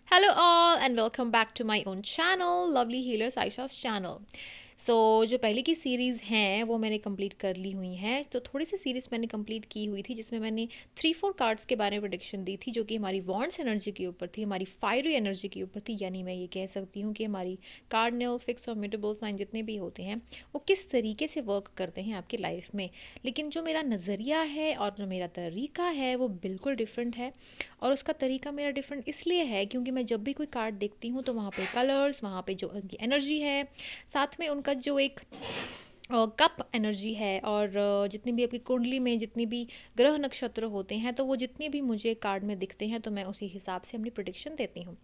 Hello all and welcome back to my own channel, Lovely Healers Aisha's channel. जो पहले की series हैं वो मैंने कंप्लीट कर ली हुई हैं। तो थोड़ी सी सीरीज़ मैंने कंप्लीट की हुई थी जिसमें मैंने 3-4 कार्ड्स के बारे में प्रेडिक्शन दी थी, जो कि हमारी वॉन्ड्स एनर्जी के ऊपर थी, हमारी फायरी एनर्जी के ऊपर थी। यानी मैं ये कह सकती हूँ कि हमारी कार्डिनल, फिक्स और म्यूटेबल साइन जितने भी होते हैं वो किस तरीके से वर्क करते हैं आपकी लाइफ में। लेकिन जो मेरा नज़रिया है और जो मेरा तरीका है वो बिल्कुल डिफरेंट है। और उसका तरीका मेरा डिफरेंट इसलिए है क्योंकि मैं जब भी कोई कार्ड देखती हूँ तो वहाँ पे कलर्स, वहाँ पे जो उनकी एनर्जी है, साथ में उनका जो एक कप एनर्जी है, और जितनी भी आपकी कुंडली में जितनी भी ग्रह नक्षत्र होते हैं तो वो जितने भी मुझे कार्ड में दिखते हैं तो मैं उसी हिसाब से अपनी प्रोडिक्शन देती हूँ।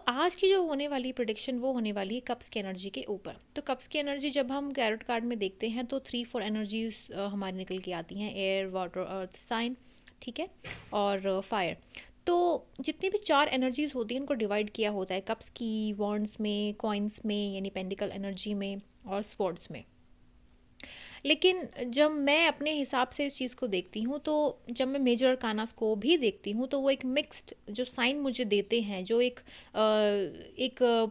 आज की जो होने वाली प्रोडिक्शन वो होने वाली है कप्स की एनर्जी के ऊपर। तो कप्स की एनर्जी जब हम कैरेट कार्ड में देखते हैं तो 3-4 एनर्जीज हमारी निकल के आती हैं, एयर, वाटर, अर्थ साइन, ठीक है, और फायर। तो जितनी भी 4 एनर्जीज होती हैं उनको डिवाइड किया होता है कप्स की वॉन्ड्स में, कॉइन्स में यानी पेंडिकल एनर्जी में, और स्वॉर्ड्स में। लेकिन जब मैं अपने हिसाब से इस चीज़ को देखती हूँ तो जब मैं मेजर अरकानास को भी देखती हूँ तो वो एक मिक्स्ड जो साइन मुझे देते हैं, जो एक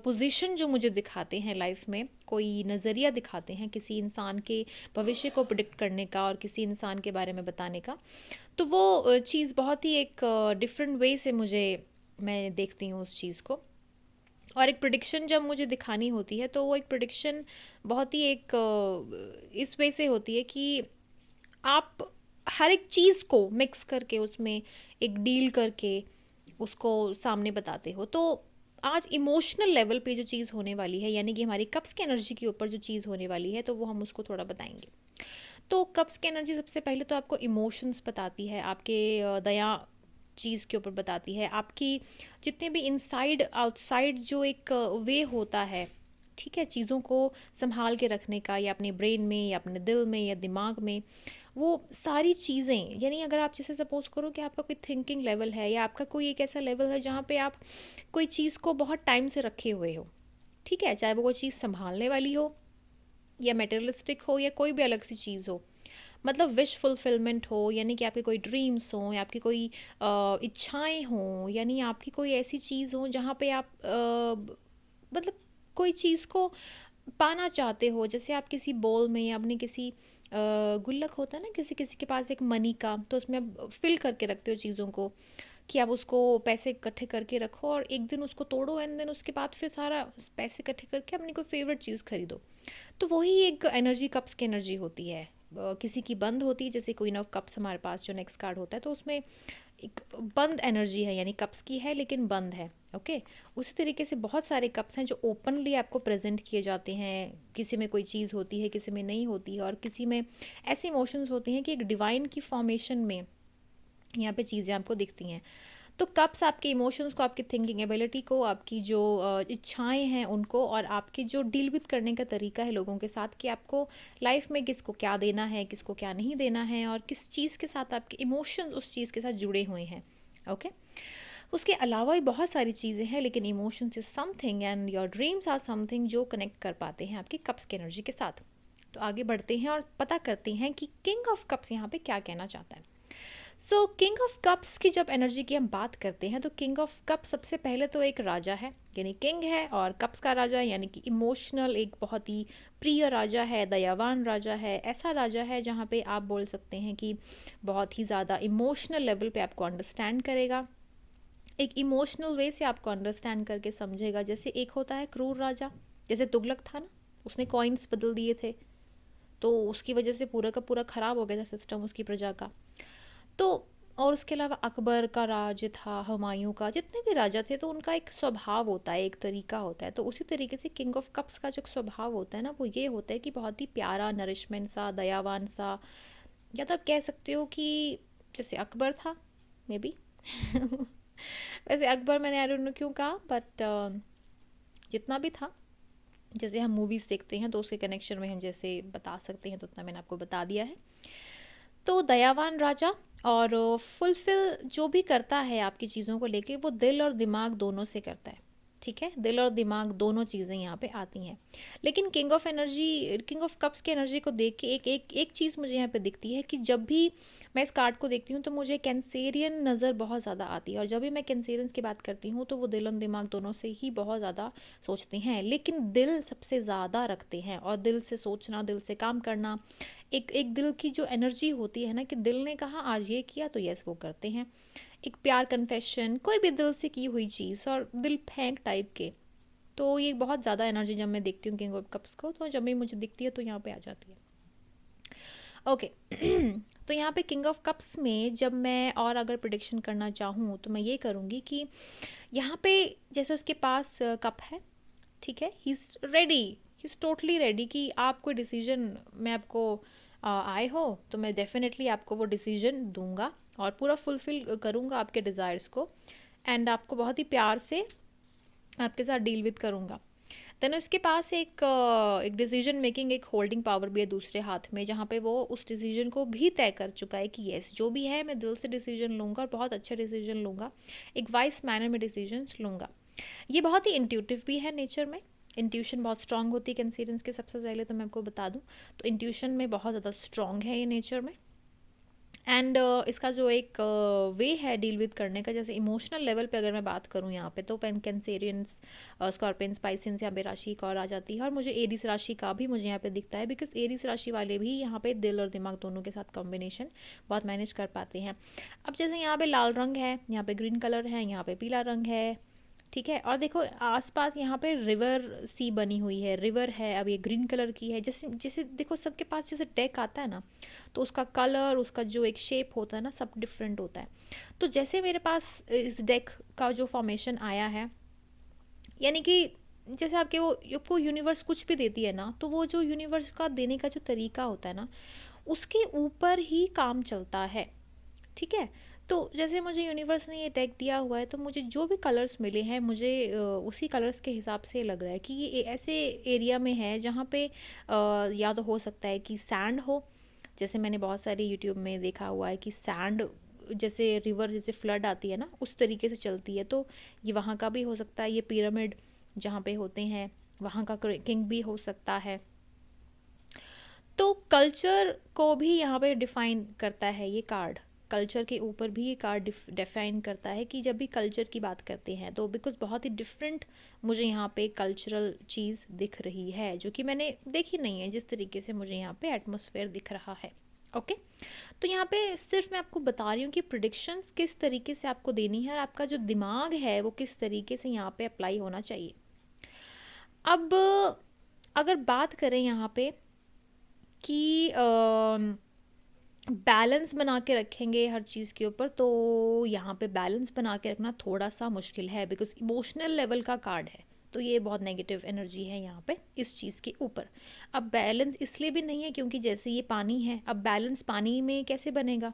पोजीशन जो मुझे दिखाते हैं लाइफ में, कोई नज़रिया दिखाते हैं किसी इंसान के भविष्य को प्रिडिक्ट करने का और किसी इंसान के बारे में बताने का। तो वो चीज़ बहुत ही एक डिफरेंट वे से मैं देखती हूँ उस चीज़ को। और एक प्रिडिक्शन जब मुझे दिखानी होती है तो वो एक प्रिडिक्शन बहुत ही एक इस वे से होती है कि आप हर एक चीज़ को मिक्स करके उसमें एक डील करके उसको सामने बताते हो। तो आज इमोशनल लेवल पे जो चीज़ होने वाली है, यानी कि हमारी कप्स की एनर्जी के ऊपर जो चीज़ होने वाली है, तो वो हम उसको थोड़ा बताएंगे। तो कप्स की एनर्जी सबसे पहले तो आपको इमोशंस बताती है, आपके दया चीज़ के ऊपर बताती है, आपकी जितने भी इनसाइड आउटसाइड जो एक वे होता है, ठीक है, चीज़ों को संभाल के रखने का, या अपने ब्रेन में या अपने दिल में या दिमाग में, वो सारी चीज़ें। यानी अगर आप जैसे सपोज करो कि आपका कोई थिंकिंग लेवल है या आपका कोई एक ऐसा लेवल है जहाँ पे आप कोई चीज़ को बहुत टाइम से रखे हुए हो, ठीक है, चाहे वो कोई चीज़ संभालने वाली हो या मेटेरियलिस्टिक हो या कोई भी अलग सी चीज़ हो, मतलब विश फुलफिलमेंट हो, यानी कि आपके कोई ड्रीम्स हों या आपकी कोई इच्छाएं हों, यानी आपकी कोई ऐसी चीज़ हो जहाँ पे आप मतलब कोई चीज़ को पाना चाहते हो। जैसे आप किसी बॉल में या अपने किसी गुल्लक होता है ना किसी किसी के पास एक मनी का, तो उसमें आप फिल करके रखते हो चीज़ों को, कि आप उसको पैसे इकट्ठे करके रखो और एक दिन उसको तोड़ो, एंड देन उसके बाद फिर सारा पैसे इकट्ठे करके अपनी कोई फेवरेट चीज़ खरीदो। तो वही एक एनर्जी कप्स की एनर्जी होती है। किसी की बंद होती है, जैसे क्वीन ऑफ कप्स हमारे पास जो नेक्स्ट कार्ड होता है, तो उसमें एक बंद एनर्जी है, यानी कप्स की है लेकिन बंद है। ओके, उसी तरीके से बहुत सारे कप्स हैं जो ओपनली आपको प्रेजेंट किए जाते हैं। किसी में कोई चीज़ होती है, किसी में नहीं होती है, और किसी में ऐसे इमोशंस होते हैं कि एक डिवाइन की फॉर्मेशन में यहाँ पे चीज़ें आपको दिखती हैं। तो कप्स आपके इमोशंस को, आपकी थिंकिंग एबिलिटी को, आपकी जो इच्छाएं हैं उनको, और आपके जो डील विद करने का तरीका है लोगों के साथ, कि आपको लाइफ में किसको क्या देना है, किसको क्या नहीं देना है, और किस चीज़ के साथ आपके इमोशंस उस चीज़ के साथ जुड़े हुए हैं। ओके, उसके अलावा भी बहुत सारी चीज़ें हैं, लेकिन emotions is something and your dreams are something जो कनेक्ट कर पाते हैं आपकी कप्स की एनर्जी के साथ। तो आगे बढ़ते हैं और पता करते हैं कि किंग ऑफ कप्स यहाँ पे क्या कहना चाहता है। किंग ऑफ कप्स की जब एनर्जी की हम बात करते हैं तो किंग ऑफ कप सबसे पहले तो एक राजा है, यानी किंग है, और कप्स का राजा, यानी कि इमोशनल, एक बहुत ही प्रिय राजा है, दयावान राजा है, ऐसा राजा है जहाँ पे आप बोल सकते हैं कि बहुत ही ज़्यादा इमोशनल लेवल पे आपको अंडरस्टैंड करेगा, एक इमोशनल वे से आपको अंडरस्टैंड करके समझेगा। जैसे एक होता है क्रूर राजा, जैसे तुगलक था ना, उसने कॉइन्स बदल दिए थे, तो उसकी वजह से पूरा का पूरा ख़राब हो गया था सिस्टम उसकी प्रजा का। तो और उसके अलावा अकबर का राज था, हुमायूं का, जितने भी राजा थे, तो उनका एक स्वभाव होता है, एक तरीका होता है। तो उसी तरीके से किंग ऑफ कप्स का जो स्वभाव होता है ना, वो ये होता है कि बहुत ही प्यारा, नरिशमेंट सा, दयावान सा, या तो आप कह सकते हो कि जैसे अकबर था, मे बी वैसे अकबर मैंने आई डोंट नो क्यों कहा, बट जितना भी था, जैसे हम मूवीज़ देखते हैं तो उसके कनेक्शन में हम जैसे बता सकते हैं, तो उतना मैंने आपको बता दिया है। तो दयावान राजा, और फुलफिल जो भी करता है आपकी चीज़ों को लेके, वो दिल और दिमाग दोनों से करता है, ठीक है, दिल और दिमाग दोनों चीज़ें यहाँ पे आती हैं। लेकिन king of energy, king of cups की एनर्जी को देख के एक एक एक चीज़ मुझे यहाँ पे दिखती है कि जब भी मैं इस कार्ड को देखती हूँ तो मुझे कैंसेरियन नज़र बहुत ज़्यादा आती है। और जब भी मैं कैंसेरियंस की बात करती हूँ तो वो दिल और दिमाग दोनों से ही बहुत ज़्यादा सोचते हैं, लेकिन दिल सबसे ज़्यादा रखते हैं। और दिल से सोचना, दिल से काम करना, एक एक दिल की जो एनर्जी होती है ना, कि दिल ने कहा आज ये किया तो यस वो करते हैं। एक प्यार, कन्फेशन, कोई भी दिल से की हुई चीज़, और दिल फेंक टाइप के। तो ये बहुत ज़्यादा एनर्जी जब मैं देखती हूँ किंग ऑफ कप्स को, तो जब भी मुझे दिखती है तो यहाँ पे आ जाती है। ओके तो यहाँ पे किंग ऑफ कप्स में जब मैं और अगर प्रिडिक्शन करना चाहूँ तो मैं ये करूँगी कि यहाँ पे जैसे उसके पास कप है, ठीक है, he is ready, he is totally ready कि आप कोई डिसीजन में आपको आए हो तो मैं डेफिनेटली आपको वो डिसीजन दूंगा और पूरा फुलफिल करूंगा आपके डिज़ायर्स को, एंड आपको बहुत ही प्यार से आपके साथ डील विद करूंगा। देन उसके पास एक डिसीजन मेकिंग, एक होल्डिंग पावर भी है दूसरे हाथ में, जहाँ पे वो उस डिसीजन को भी तय कर चुका है कि यस जो भी है मैं दिल से डिसीजन लूँगा और बहुत अच्छा डिसीजन लूँगा, एक वाइस मैनर में डिसीजंस लूँगा। ये बहुत ही इंट्यूटिव भी है नेचर में, इंट्यूशन बहुत स्ट्रांग होती है कैंसेरियंस के। सबसे पहले तो मैं आपको बता दूं तो इंट्यूशन में बहुत ज़्यादा स्ट्रांग है ये नेचर में। एंड इसका जो एक वे है डील विद करने का, जैसे इमोशनल लेवल पे अगर मैं बात करूँ यहाँ पे, तो पेन कैंसेरियंस, स्कॉर्पियंस, पाइसेंस, यहाँ पे राशि एक और आ जाती है। और मुझे एरीस राशि का भी मुझे यहाँ पे दिखता है, बिकॉज एरीस राशि वाले भी यहाँ पे दिल और दिमाग दोनों के साथ कॉम्बिनेशन बहुत मैनेज कर पाते हैं। अब जैसे यहाँ पे लाल रंग है, यहाँ पे ग्रीन कलर है, यहाँ पे पीला रंग है, ठीक है। और देखो आसपास यहाँ पे रिवर सी बनी हुई है, रिवर है, अब ये ग्रीन कलर की है। जैसे जैसे देखो सबके पास जैसे डेक आता है ना, तो उसका कलर, उसका जो एक शेप होता है ना, सब डिफरेंट होता है। तो जैसे मेरे पास इस डेक का जो फॉर्मेशन आया है, यानी कि जैसे आपको यूनिवर्स कुछ भी देती है ना, तो वो जो यूनिवर्स का देने का जो तरीका होता है ना, उसके ऊपर ही काम चलता है, ठीक है। तो जैसे मुझे यूनिवर्स ने ये टैग दिया हुआ है, तो मुझे जो भी कलर्स मिले हैं, मुझे उसी कलर्स के हिसाब से लग रहा है कि ये ऐसे एरिया में है जहाँ पे या तो हो सकता है कि सैंड हो, जैसे मैंने बहुत सारे यूट्यूब में देखा हुआ है कि सैंड जैसे रिवर जैसे फ्लड आती है ना, उस तरीके से चलती है, तो ये वहाँ का भी हो सकता है। ये पिरामिड जहाँ पे होते हैं वहाँ का किंग भी हो सकता है। तो कल्चर को भी यहाँ पे डिफाइन करता है ये कार्ड, कल्चर के ऊपर भी ये कार्ड डिफाइन करता है कि जब भी कल्चर की बात करते हैं तो बिकॉज बहुत ही डिफरेंट मुझे यहाँ पे कल्चरल चीज़ दिख रही है जो कि मैंने देखी नहीं है, जिस तरीके से मुझे यहाँ पे एटमॉस्फेयर दिख रहा है। ओके तो यहाँ पे सिर्फ मैं आपको बता रही हूँ कि प्रिडिक्शंस किस तरीके से आपको देनी है और आपका जो दिमाग है वो किस तरीके से यहाँ पे अप्लाई होना चाहिए। अब अगर बात करें यहाँ पे कि बैलेंस बना के रखेंगे हर चीज़ के ऊपर, तो यहाँ पे बैलेंस बना के रखना थोड़ा सा मुश्किल है, बिकॉज इमोशनल लेवल का कार्ड है, तो ये बहुत नेगेटिव एनर्जी है यहाँ पे इस चीज़ के ऊपर। अब बैलेंस इसलिए भी नहीं है क्योंकि जैसे ये पानी है, अब बैलेंस पानी में कैसे बनेगा,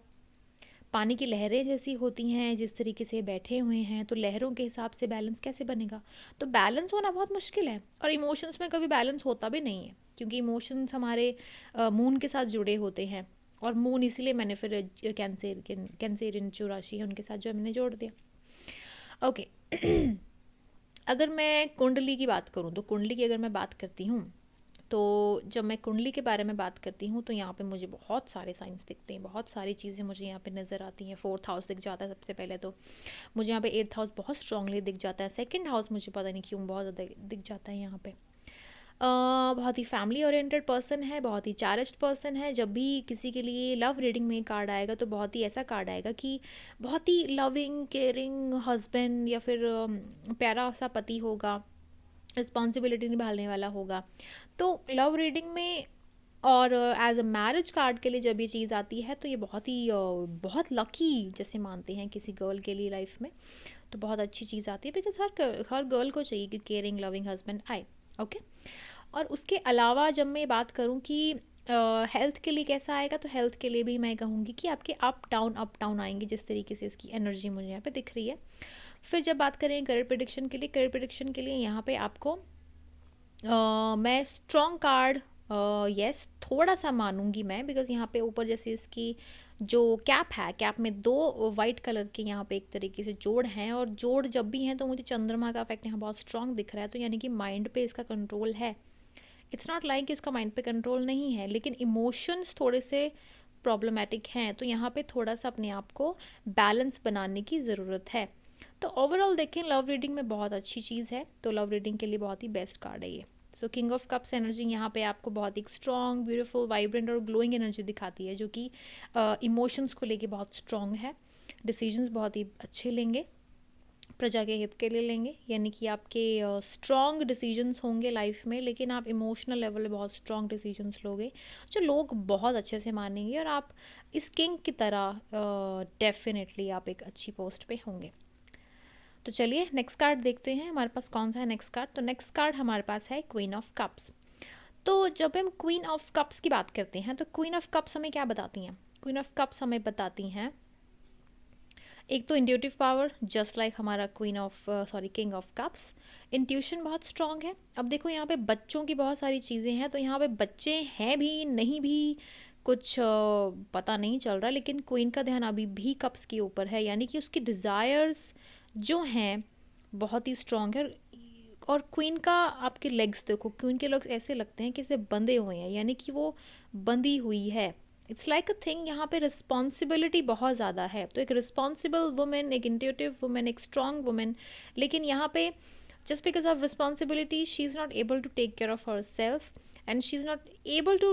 पानी की लहरें जैसी होती हैं, जिस तरीके से बैठे हुए हैं, तो लहरों के हिसाब से बैलेंस कैसे बनेगा, तो बैलेंस होना बहुत मुश्किल है। और इमोशंस में कभी बैलेंस होता भी नहीं है, क्योंकि इमोशंस हमारे मून के साथ जुड़े होते हैं, और मून इसीलिए मैंने फिर कैंसेरियन जो राशि है उनके साथ जो मैंने जोड़ दिया। ओके अगर मैं कुंडली की बात करूँ, तो कुंडली की अगर मैं बात करती हूँ, तो जब मैं कुंडली के बारे में बात करती हूँ तो यहाँ पे मुझे बहुत सारे साइंस दिखते हैं, बहुत सारी चीज़ें मुझे यहाँ पे नज़र आती हैं। 4th हाउस दिख जाता है सबसे पहले, तो मुझे यहाँ पे 8th हाउस बहुत स्ट्रांगली दिख जाता है। 2nd हाउस मुझे पता नहीं क्यों बहुत ज़्यादा दिख जाता है यहाँ पे। बहुत ही फैमिली ओरिएंटेड पर्सन है, बहुत ही चैरिस्ड पर्सन है। जब भी किसी के लिए लव रीडिंग में कार्ड आएगा तो बहुत ही ऐसा कार्ड आएगा कि बहुत ही लविंग, केयरिंग हस्बैंड या फिर प्यारा सा पति होगा, रिस्पॉन्सिबिलिटी निभाने वाला होगा। तो लव रीडिंग में और एज अ मैरिज कार्ड के लिए जब ये चीज़ आती है तो ये बहुत लकी जैसे मानते हैं किसी गर्ल के लिए लाइफ में, तो बहुत अच्छी चीज़ आती है, बिकॉज हर गर्ल को चाहिए कि केयरिंग लविंग हस्बैंड आए। ओके और उसके अलावा जब मैं बात करूँ कि हेल्थ के लिए कैसा आएगा, तो हेल्थ के लिए भी मैं कहूँगी कि आपके अप डाउन आएंगे, जिस तरीके से इसकी एनर्जी मुझे यहाँ पे दिख रही है। फिर जब बात करें करियर प्रेडिक्शन के लिए, करियर प्रेडिक्शन के लिए यहाँ पे आपको मैं स्ट्रॉन्ग कार्ड यस, थोड़ा सा मानूंगी मैं, बिकॉज यहाँ पे ऊपर जैसे इसकी जो कैप है, कैप में दो वाइट कलर के यहाँ पे एक तरीके से जोड़ हैं, और जोड़ जब भी हैं तो मुझे चंद्रमा का इफेक्ट यहाँ बहुत स्ट्रांग दिख रहा है, तो यानी कि माइंड पे इसका कंट्रोल है। इट्स नॉट लाइक कि उसका माइंड पे कंट्रोल नहीं है, लेकिन इमोशंस थोड़े से प्रॉब्लमेटिक हैं, तो यहाँ पे थोड़ा सा अपने आप को बैलेंस बनाने की ज़रूरत है। तो ओवरऑल देखें, लव रीडिंग में बहुत अच्छी चीज़ है, तो लव रीडिंग के लिए बहुत ही बेस्ट कार्ड है ये। सो किंग ऑफ कप्स एनर्जी यहाँ पे आपको बहुत एक स्ट्रॉन्ग, ब्यूटीफुल, वाइब्रेंट और ग्लोइंग एनर्जी दिखाती है, जो कि इमोशंस को लेके बहुत स्ट्रॉन्ग है। डिसीजंस बहुत ही अच्छे लेंगे, प्रजा के हित के लिए लेंगे, यानी कि आपके स्ट्रॉन्ग डिसीजंस होंगे लाइफ में, लेकिन आप इमोशनल लेवल पे बहुत स्ट्रॉन्ग डिसीजंस लोगे जो लोग बहुत अच्छे से मानेंगे, और आप इस किंग की तरह डेफिनेटली आप एक अच्छी पोस्ट पे होंगे। तो चलिए नेक्स्ट कार्ड देखते हैं हमारे पास कौन सा है नेक्स्ट कार्ड। तो नेक्स्ट कार्ड हमारे पास है क्वीन ऑफ कप्स। तो जब हम क्वीन ऑफ कप्स की बात करते हैं, तो क्वीन ऑफ कप्स हमें क्या बताती हैं? क्वीन ऑफ कप्स हमें बताती हैं एक तो इंट्यूटिव पावर, जस्ट लाइक हमारा queen of king of cups. Intuition बहुत स्ट्रांग है। अब देखो यहाँ पे बच्चों की बहुत सारी चीज़ें हैं, तो यहाँ पे बच्चे हैं भी नहीं भी कुछ पता नहीं चल रहा, लेकिन क्वीन का ध्यान अभी भी कप्स के ऊपर है, यानी कि उसकी डिज़ायर्स जो हैं बहुत ही स्ट्रांग है। और क्वीन का आपके लेग्स देखो, क्वीन के लेग्स ऐसे लगते हैं कि जैसे बंधे हुए हैं, यानी कि वो बंधी हुई है। इट्स लाइक अ थिंग, यहाँ पे रिस्पॉन्सिबिलिटी बहुत ज़्यादा है, तो एक रिस्पॉन्सिबल वुमेन, एक इंट्यूटिव वुमेन, एक स्ट्रॉन्ग वुमेन, लेकिन यहाँ पे just because of responsibility she is not able to take care of herself, and she is not able to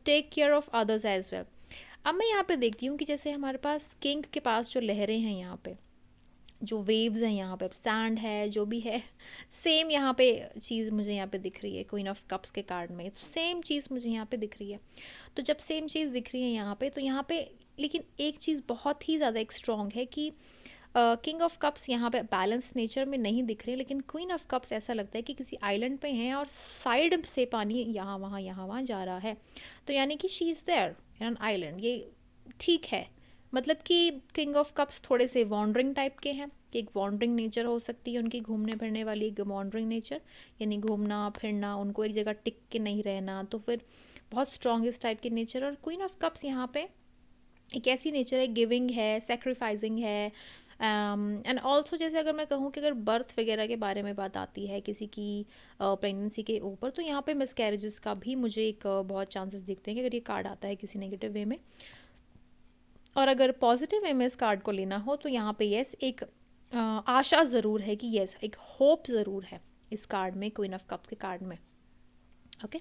take care of others as well. अब मैं यहाँ पे देखती हूँ कि जैसे हमारे पास किंग के पास जो लहरें हैं, यहाँ पे जो वेव्स हैं, यहाँ पे सैंड है, जो भी है, सेम यहाँ पे चीज़ मुझे यहाँ पे दिख रही है क्वीन ऑफ कप्स के कार्ड में, सेम चीज़ मुझे यहाँ पे दिख रही है। तो जब सेम चीज़ दिख रही है यहाँ पे, तो यहाँ पे लेकिन एक चीज़ बहुत ही ज़्यादा एक स्ट्रॉन्ग है कि किंग ऑफ कप्स यहाँ पे बैलेंस नेचर में नहीं दिख रहे, लेकिन क्वीन ऑफ कप्स ऐसा लगता है कि किसी आइलैंड पे हैं और साइड से पानी यहाँ वहाँ जा रहा है, तो यानी कि she is there in an island. ये ठीक है, मतलब कि किंग ऑफ कप्स थोड़े से वॉन्डरिंग टाइप के हैं, कि एक वॉन्डरिंग नेचर हो सकती है उनकी, घूमने फिरने वाली एक वॉन्डरिंग नेचर, यानी घूमना फिरना, उनको एक जगह टिक के नहीं रहना, तो फिर बहुत स्ट्रॉन्ग इस टाइप की नेचर। और क्वीन ऑफ कप्स यहाँ पे एक ऐसी नेचर है, गिविंग है, सेक्रीफाइसिंग है, एंड ऑल्सो जैसे अगर मैं कहूँ कि अगर बर्थ वगैरह के बारे में बात आती है किसी की प्रेगनेंसी के ऊपर, तो यहाँ पे मिसकैरेजेस का भी मुझे एक बहुत चांसेस दिखते हैं कि अगर ये कार्ड आता है किसी नेगेटिव वे में। और अगर पॉजिटिव वे में इस कार्ड को लेना हो, तो यहाँ पे यस एक आशा ज़रूर है कि यस एक होप ज़रूर है इस कार्ड में, क्वीन ऑफ कप्स के कार्ड में। ओके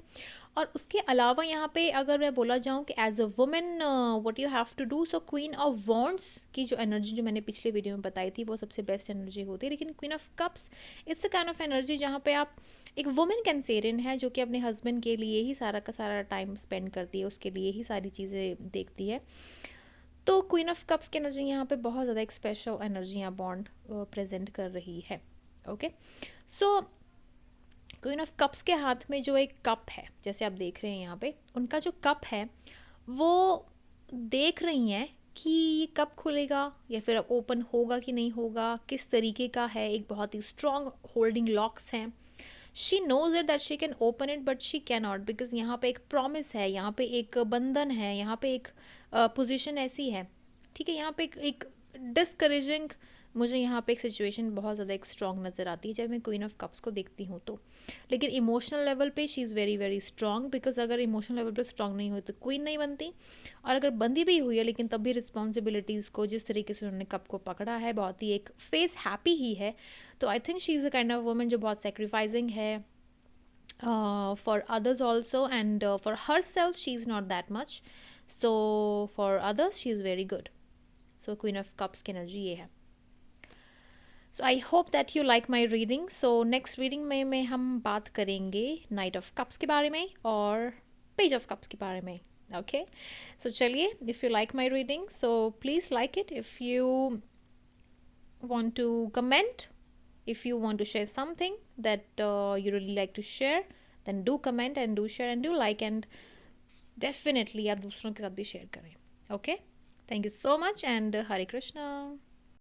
और उसके अलावा यहाँ पे अगर मैं बोला जाऊँ कि as a women what you have to do, so queen of wands की जो एनर्जी जो मैंने पिछले वीडियो में बताई थी, वो सबसे बेस्ट एनर्जी होती है, लेकिन queen of cups it's a kind of energy जहाँ पे आप एक वुमेन कैंसेरियन है जो कि अपने हस्बैंड के लिए ही सारा का सारा टाइम स्पेंड करती है, उसके लिए ही सारी चीज़ें देखती है। तो क्वीन ऑफ कप्स की एनर्जी यहाँ पे बहुत ज़्यादा एक स्पेशल एनर्जी या बॉन्ड प्रेजेंट कर रही है। Okay so queen of cups के हाथ में जो एक कप है, जैसे आप देख रहे हैं यहाँ पे, उनका जो कप है वो देख रही हैं कि ये कब खुलेगा या फिर अब ओपन होगा कि नहीं होगा, किस तरीके का है, एक बहुत ही स्ट्रॉन्ग होल्डिंग लॉक्स हैं। She knows it that she can open it but she can not, because यहाँ पे एक प्रॉमिस है, यहाँ पे एक बंधन है, यहाँ पे एक पोजीशन ऐसी है, ठीक है, यहाँ पे एक डिस्करेजिंग मुझे यहाँ पे एक सिचुएशन बहुत ज़्यादा एक स्ट्रॉन्ग नज़र आती है जब मैं क्वीन ऑफ कप्स को देखती हूँ तो। लेकिन इमोशनल लेवल पे she is very very strong, because अगर इमोशनल लेवल पे स्ट्रॉन्ग नहीं हुई तो क्वीन नहीं बनती, और अगर बंदी भी हुई है लेकिन तब भी रिस्पॉन्सिबिलिटीज़ को जिस तरीके से उन्होंने कप को पकड़ा है, बहुत ही एक फेस हैप्पी ही है। तो I think she is a kind of woman जो बहुत सेक्रीफाइसिंग है for others also, and for herself she is not that much, so for others she is very good. So queen of cups की energy ये है। So I hope that you like my reading. So next reading में हम बात करेंगे knight of cups के बारे में और page of cups के बारे में। Okay, so चलिए, if you like my reading, so please like it. If you want to comment, if you want to share something that you really like to share, then do comment and do share and do like, and definitely आप दूसरों के साथ भी share करें। Okay, thank you so much and Hare Krishna.